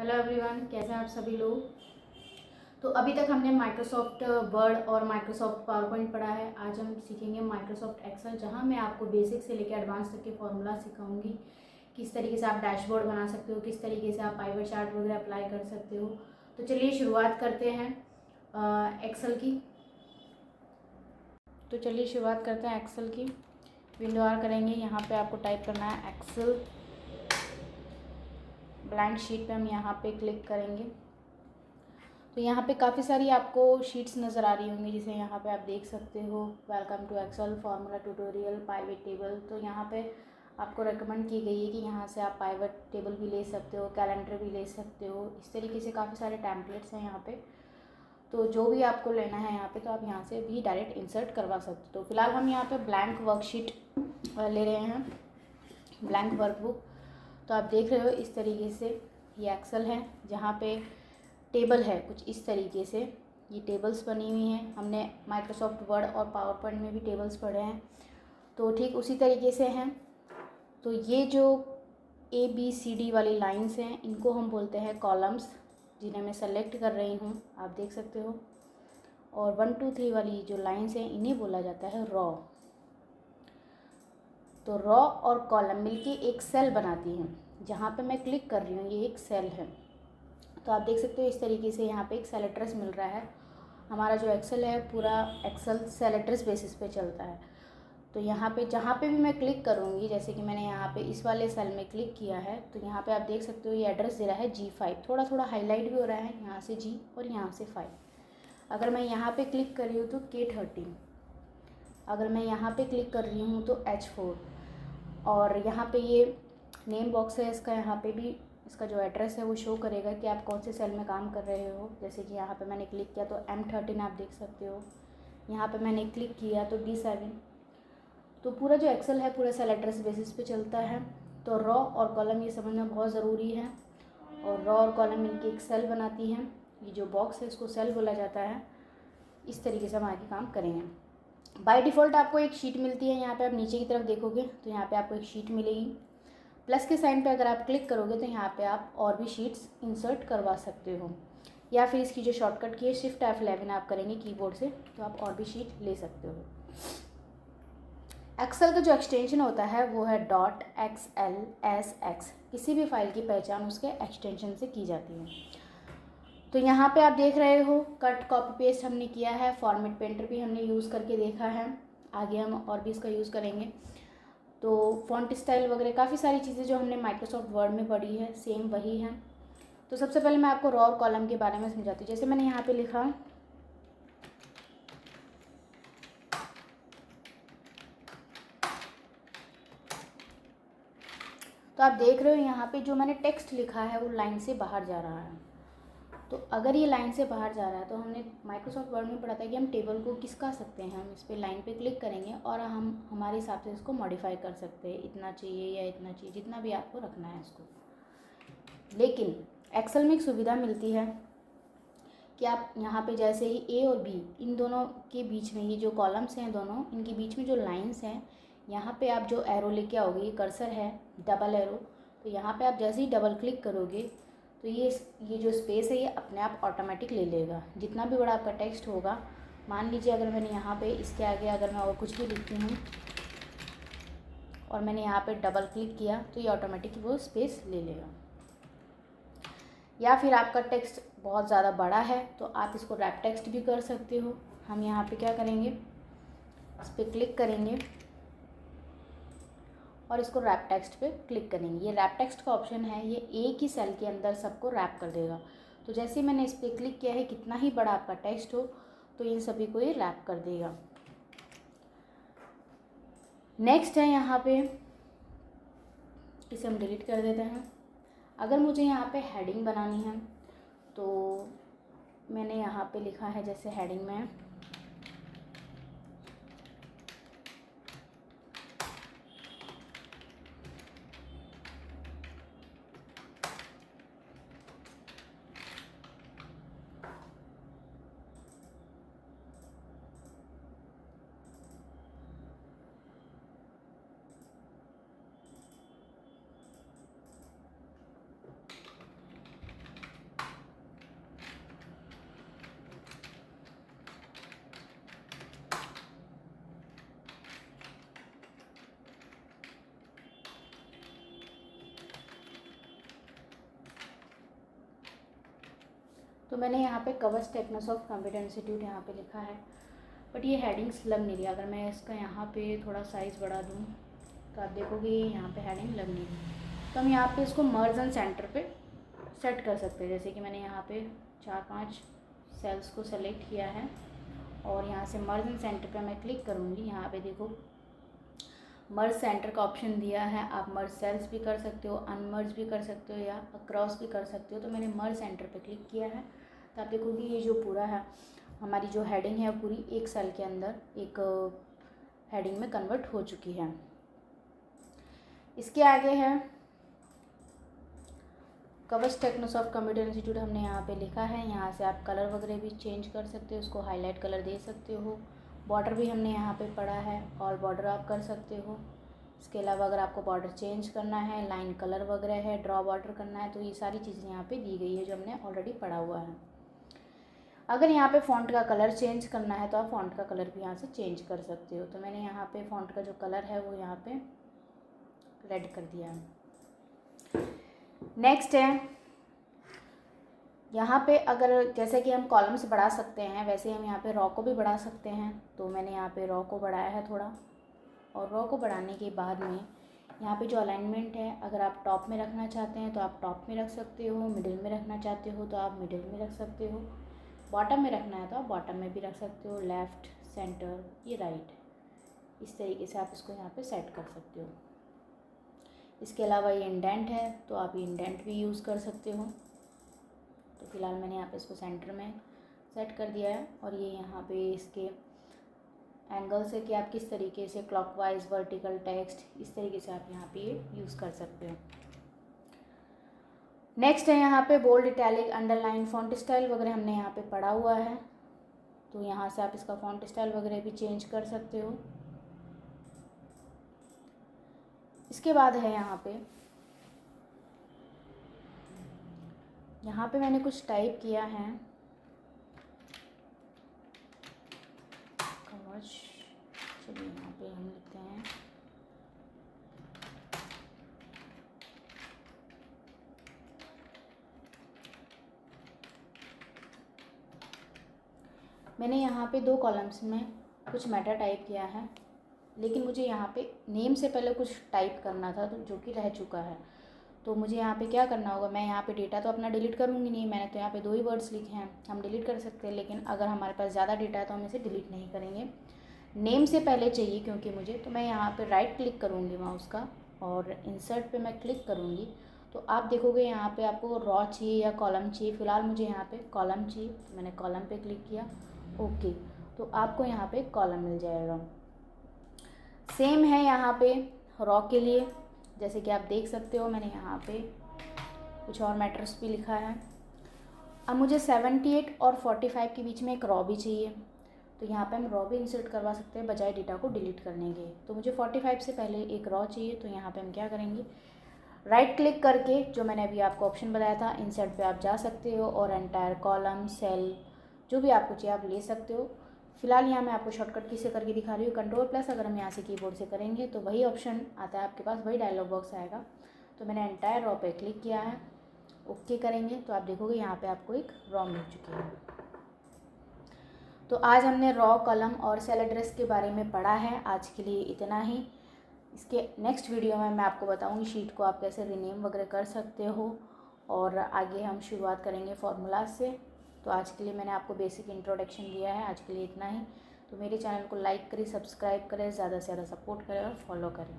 Hello everyone, कैसे हैं आप सभी लोग। तो अभी तक हमने माइक्रोसॉफ्ट वर्ड और माइक्रोसॉफ्ट पावर पॉइंट पढ़ा है। आज हम सीखेंगे माइक्रोसॉफ्ट एक्सेल, जहां मैं आपको बेसिक से लेकर एडवांस तक के फॉर्मूला सिखाऊंगी। किस तरीके से आप डैशबोर्ड बना सकते हो, किस तरीके से आप पाइवर चार्ट वगैरह अप्लाई कर सकते हो। तो चलिए शुरुआत करते हैं एक्सेल की। एक्सेल की विंडो ऑन करेंगे। यहाँ पे आपको टाइप करना है एक्सेल। ब्लैंक शीट पे हम यहाँ पे क्लिक करेंगे। तो यहाँ पे काफ़ी सारी आपको शीट्स नज़र आ रही होंगी, जिसे यहाँ पे आप देख सकते हो। Welcome to Excel, formula tutorial, pivot table. तो यहाँ पे आपको रेकमेंड की गई है कि यहाँ से आप पाइवट टेबल भी ले सकते हो, कैलेंडर भी ले सकते हो। इस तरीके से काफ़ी सारे टेम्पलेट्स हैं यहाँ पे। तो जो भी आपको लेना है यहाँ पे, तो आप यहाँ से भी डायरेक्ट इंसर्ट करवा सकते हो। तो फिलहाल हम यहाँ पे ब्लैंक वर्कशीट ले रहे हैं, ब्लैंक वर्कबुक। तो आप देख रहे हो इस तरीके से ये एक्सेल है, जहाँ पे टेबल है कुछ इस तरीके से। ये टेबल्स बनी हुई हैं। हमने माइक्रोसॉफ्ट वर्ड और पावर पॉइंट में भी टेबल्स पढ़े हैं, तो ठीक उसी तरीके से हैं। तो ये जो ABCD वाली लाइंस हैं, इनको हम बोलते हैं कॉलम्स, जिन्हें मैं सेलेक्ट कर रही हूँ, आप देख सकते हो। और 1 2 3 वाली जो लाइंस हैं, इन्हें बोला जाता है रॉ। तो रॉ और कॉलम मिलके एक सेल बनाती हैं। जहाँ पे मैं क्लिक कर रही हूँ, ये एक सेल है। तो आप देख सकते हो इस तरीके से यहाँ पे एक सेल एड्रेस मिल रहा है। हमारा जो एक्सेल है, पूरा एक्सेल सेल एड्रेस बेसिस पे चलता है। तो यहाँ पे जहाँ पे भी मैं क्लिक करूँगी, जैसे कि मैंने यहाँ पे इस वाले सेल में क्लिक किया है, तो यहाँ पे आप देख सकते हो ये एड्रेस दे रहा है G5। थोड़ा थोड़ा हाईलाइट भी हो रहा है, यहाँ से G और यहाँ से 5। अगर मैं यहाँ पे क्लिक कर रही हूँ तो K13, अगर मैं यहाँ पे क्लिक कर रही हूँ तो H4। और यहाँ पे ये नेम बॉक्स है इसका, यहाँ पे भी इसका जो एड्रेस है वो शो करेगा कि आप कौन से सेल में काम कर रहे हो। जैसे कि यहाँ पे मैंने क्लिक किया तो M13 आप देख सकते हो। यहाँ पे मैंने क्लिक किया तो D7। तो पूरा जो एक्सेल है पूरा सेल एड्रेस बेसिस पे चलता है। तो रॉ और कॉलम ये समझना बहुत ज़रूरी है। और रॉ और कॉलम मिलके एक सेल बनाती हैं। ये जो बॉक्स है इसको सेल बोला जाता है। इस तरीके से हम आगे काम करेंगे। बाय डिफ़ॉल्ट आपको एक शीट मिलती है। यहाँ पे आप नीचे की तरफ देखोगे तो यहाँ पे आपको एक शीट मिलेगी। प्लस के साइन पे अगर आप क्लिक करोगे तो यहाँ पे आप और भी शीट्स इंसर्ट करवा सकते हो, या फिर इसकी जो शॉर्टकट की है Shift F11 आप करेंगे कीबोर्ड से, तो आप और भी शीट ले सकते हो। एक्सेल का जो एक्सटेंशन होता है वो है .xlsx। किसी भी फाइल की पहचान उसके एक्सटेंशन से की जाती है। तो यहाँ पे आप देख रहे हो कट कॉपी पेस्ट हमने किया है। फॉर्मेट पेंटर भी हमने यूज़ करके देखा है, आगे हम और भी इसका यूज़ करेंगे। तो फॉन्ट स्टाइल वगैरह काफ़ी सारी चीज़ें जो हमने माइक्रोसॉफ्ट वर्ड में पढ़ी है, सेम वही हैं। तो सबसे पहले मैं आपको रॉ और कॉलम के बारे में समझाती हूँ। जैसे मैंने यहाँ पे लिखा, तो आप देख रहे हो यहाँ पे जो मैंने टेक्स्ट लिखा है वो लाइन से बाहर जा रहा है। तो अगर ये लाइन से बाहर जा रहा है, तो हमने माइक्रोसॉफ्ट वर्ड में पढ़ा था कि हम टेबल को किसका सकते हैं, हम इस पर लाइन पे क्लिक करेंगे और हम हमारे हिसाब से इसको मॉडिफाई कर सकते हैं, इतना चाहिए या इतना चाहिए, जितना भी आपको रखना है इसको। लेकिन एक्सेल में एक सुविधा मिलती है कि आप यहाँ पे जैसे ही A और B, इन दोनों के बीच में, ये जो कॉलम्स हैं दोनों, इनके बीच में जो लाइंस हैं, यहाँ पे आप जो एरो लेके आओगे, ये कर्सर है डबल एरो, तो यहाँ पे आप जैसे ही डबल क्लिक करोगे तो ये जो स्पेस है ये अपने आप ऑटोमेटिक ले लेगा। जितना भी बड़ा आपका टेक्स्ट होगा, मान लीजिए अगर मैंने यहाँ पे इसके आगे अगर मैं और कुछ भी लिखती हूँ और मैंने यहाँ पे डबल क्लिक किया, तो ये ऑटोमेटिक वो स्पेस ले लेगा। या फिर आपका टेक्स्ट बहुत ज़्यादा बड़ा है तो आप इसको रैप टेक्स्ट भी कर सकते हो। हम यहाँ पे क्या करेंगे, इस पर क्लिक करेंगे और इसको रैप टेक्स्ट पे क्लिक करेंगे। ये रैप टेक्स्ट का ऑप्शन है, ये एक ही सेल के अंदर सबको रैप कर देगा। तो जैसे ही मैंने इस पर क्लिक किया है, कितना ही बड़ा आपका टेक्स्ट हो तो इन सभी को ये रैप कर देगा। नेक्स्ट है यहाँ पे, इसे हम डिलीट कर देते हैं। अगर मुझे यहाँ पे हेडिंग बनानी है तो मैंने यहाँ पे लिखा है, जैसे हेडिंग में तो मैंने यहाँ पे कवच टेक्नोसॉफ्ट कंप्यूटर इंस्टीट्यूट यहाँ पे लिखा है, बट ये हेडिंग्स लग नहीं रही। अगर मैं इसका यहाँ पे थोड़ा साइज़ बढ़ा दूँ तो आप देखोगे यहाँ पे हेडिंग लग नहीं रही। तो हम यहाँ पे इसको मर्ज एंड सेंटर पे सेट कर सकते हैं। जैसे कि मैंने यहाँ पे 4-5 सेल्स को सेलेक्ट किया है और यहाँ से मर्ज एंड सेंटर पे मैं क्लिक करूँगी। यहाँ पे देखो मर्ज सेंटर का ऑप्शन दिया है। आप मर्ज सेल्स भी कर सकते हो, अनमर्ज भी कर सकते हो या अक्रॉस भी कर सकते हो। तो मैंने मर्ज सेंटर पे क्लिक किया है। तो आप देखोगे ये जो पूरा है हमारी जो हेडिंग है पूरी एक सेल के अंदर एक हेडिंग में कन्वर्ट हो चुकी है। इसके आगे है कवच टेक्नोसॉफ्ट कंप्यूटर इंस्टीट्यूट, हमने यहाँ पे लिखा है। यहाँ से आप कलर वगैरह भी चेंज कर सकते हो, उसको हाईलाइट कलर दे सकते हो। बॉर्डर भी हमने यहाँ पे पढ़ा है, ऑल बॉर्डर आप कर सकते हो। इसके अलावा अगर आपको बॉर्डर चेंज करना है, लाइन कलर वगैरह है, ड्रॉ बॉर्डर करना है, तो ये सारी चीज़ें यहाँ पे दी गई है जो हमने ऑलरेडी पढ़ा हुआ है। अगर यहाँ पे फ़ॉन्ट का कलर चेंज करना है तो आप फ़ॉन्ट का कलर भी यहाँ से चेंज कर सकते हो। तो मैंने यहाँ पे फ़ॉन्ट का जो कलर है वो यहाँ पे रेड कर दिया है। नेक्स्ट है यहाँ पे अगर जैसे कि हम कॉलम्स बढ़ा सकते हैं वैसे हम यहाँ पे रॉ को भी बढ़ा सकते हैं। तो मैंने यहाँ पे रॉ को बढ़ाया है थोड़ा, और रॉ को बढ़ाने के बाद में यहाँ पे जो अलाइनमेंट है अगर आप टॉप में रखना चाहते हैं तो आप टॉप में रख सकते हो, मिडिल में रखना चाहते हो तो आप मिडिल में रख सकते हो, बॉटम में रखना है तो आप बॉटम में भी रख सकते हो, लेफ़्ट, सेंटर, ये राइट, इस तरीके से आप इसको यहाँ पे सेट कर सकते हो। इसके अलावा ये इंडेंट है तो आप ये इंडेंट भी यूज़ कर सकते हो। तो फिलहाल मैंने यहाँ पे इसको सेंटर में सेट कर दिया है। और ये यहाँ पे इसके एंगल से कि आप किस तरीके से क्लॉकवाइज, वर्टिकल टेक्स्ट, इस तरीके से आप यहाँ पे यूज़ कर सकते हो। नेक्स्ट है यहाँ पे bold, italic, underline, font style वगैरह हमने यहाँ पे पढ़ा हुआ है। तो यहाँ से आप इसका फॉन्ट स्टाइल वगैरह भी चेंज कर सकते हो। इसके बाद है यहाँ पे मैंने कुछ टाइप किया है कवच, चलिए यहाँ पे हम लिखते हैं मैंने यहाँ पे 2 कॉलम्स में कुछ मेटा टाइप किया है, लेकिन मुझे यहाँ पे नेम से पहले कुछ टाइप करना था तो जो कि रह चुका है। तो मुझे यहाँ पे क्या करना होगा, मैं यहाँ पे डेटा तो अपना डिलीट करूँगी नहीं, मैंने तो यहाँ पे 2 ही वर्ड्स लिखे हैं, हम डिलीट कर सकते हैं। लेकिन अगर हमारे पास ज़्यादा डेटा है तो हम इसे डिलीट नहीं करेंगे, नेम से पहले चाहिए क्योंकि मुझे। तो मैं यहाँ पे राइट क्लिक करूँगी माउस का और इंसर्ट पे मैं क्लिक करूँगी। तो आप देखोगे यहाँ पे आपको रॉ चाहिए या कॉलम चाहिए। फ़िलहाल मुझे यहाँ पे कॉलम चाहिए तो मैंने कॉलम पे क्लिक किया, ओके। तो आपको यहाँ पे कॉलम मिल जाएगा। सेम है यहाँ पे रॉ के लिए, जैसे कि आप देख सकते हो मैंने यहाँ पे कुछ और मैटर्स भी लिखा है। अब मुझे 78 और 45 के बीच में एक रॉ भी चाहिए, तो यहाँ पे हम रॉ भी इंसर्ट करवा सकते हैं बजाय डेटा को डिलीट करने के। तो मुझे 45 से पहले एक रॉ चाहिए, तो यहाँ पे हम क्या करेंगे, राइट क्लिक करके जो मैंने अभी आपको ऑप्शन बताया था इंसर्ट पे आप जा सकते हो और एंटायर कॉलम, सेल, जो भी आपको चाहिए आप ले सकते हो। फिलहाल यहाँ मैं आपको शॉर्टकट की से करके दिखा रही हूँ, कंट्रोल+ अगर हम यहाँ से कीबोर्ड से करेंगे तो वही ऑप्शन आता है आपके पास, वही डायलॉग बॉक्स आएगा। तो मैंने एंटायर रॉ पे क्लिक किया है, ओके करेंगे तो आप देखोगे यहाँ पे आपको एक रॉ मिल चुकी है। तो आज हमने रॉ, कॉलम और सेल एड्रेस के बारे में पढ़ा है। आज के लिए इतना ही। इसके नेक्स्ट वीडियो में मैं आपको बताऊँगी शीट को आप कैसे रीनेम वगैरह कर सकते हो, और आगे हम शुरुआत करेंगे फार्मूला से। तो आज के लिए मैंने आपको बेसिक इंट्रोडक्शन दिया है। आज के लिए इतना ही। तो मेरे चैनल को लाइक करें, सब्सक्राइब करें, ज़्यादा से ज़्यादा सपोर्ट करें और फॉलो करें।